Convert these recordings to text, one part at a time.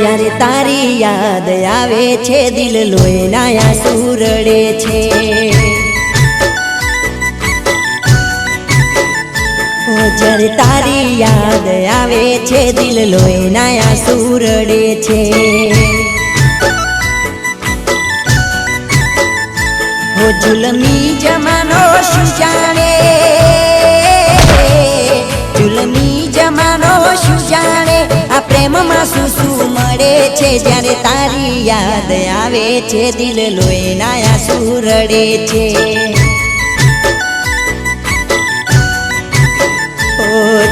જ્યારે તારી યાદ આવે છે દિલ લોહીના આંસુ રડે છે જ્યારે તારી યાદ આવે છે દિલ લોહીના આંસુ રડે છે ઓ જુલમી જમાનો શું જાણે જુલમી જમાનો શું જાણે આ પ્રેમમાં શું શું મળે છે જ્યારે તારી યાદ આવે છે દિલ લોહીના આંસુ રડે છે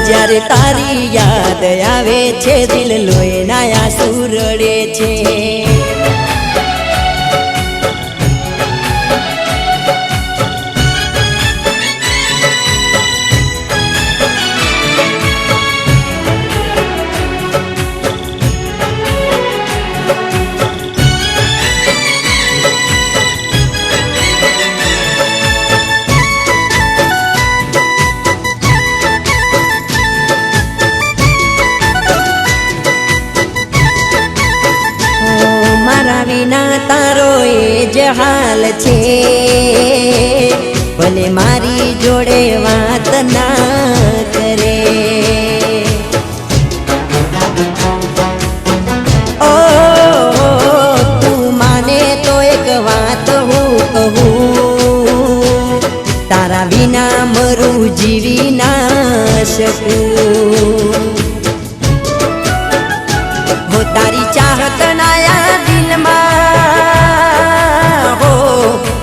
જ્યારે તારી યાદ આવે છે દિલ લોહીના આંસુ રડે છે વિના તારો એ જ હાલ છે ભલે મારી જોડે વાત ના કરે ઓ તું માને તો એક વાત હું કહું તારા વિના મરું જીવી ના શકું હો તારી ચાહત નાયા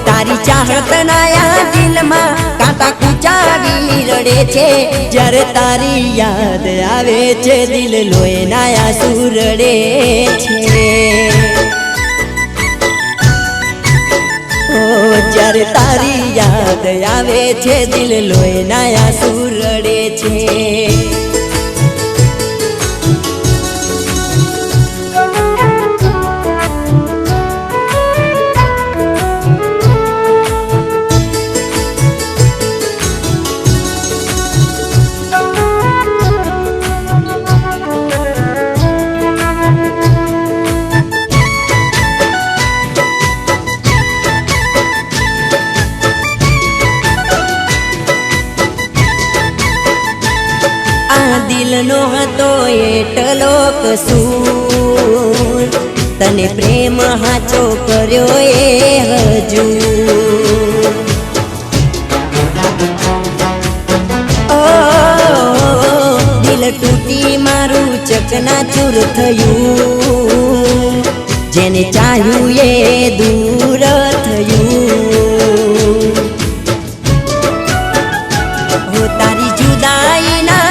તારી ચાહત નાયા દિલમાં કાંટા કૂચાવી રડે છે જ્યારે તારી યાદ આવે છે દિલ લોહીના આંસુ રડે છે ઓ જ્યારે તારી યાદ આવે છે દિલ લોહીના આંસુ રડે છે દિલનો હતો એટલો કસૂર તને પ્રેમ હાચો કર્યો એ હજુ ઓ દિલ તૂટી મારું ચકનાચૂર થયું જેને ચાહ્યું એ દૂર થયું હો તારી જુદાઈના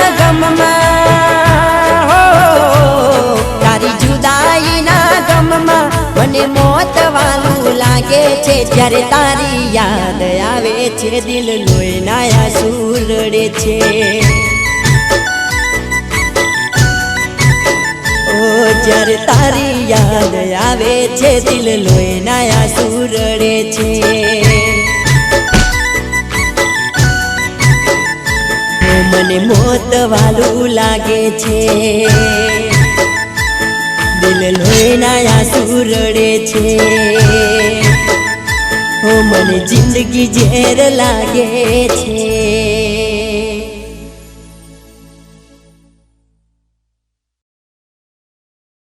મને મોત વાલું લાગે છે જ્યારે તારી યાદ આવે છે દિલ લોહીના આંસુ રડે છે ઓ જ્યારે તારી યાદ આવે છે દિલ લોહીના આંસુ રડે છે મને મોત વાલું લાગે છે દિલ લોહીના આંસુ રડે છે ઓ મને જિંદગી ઝેર લાગે છે।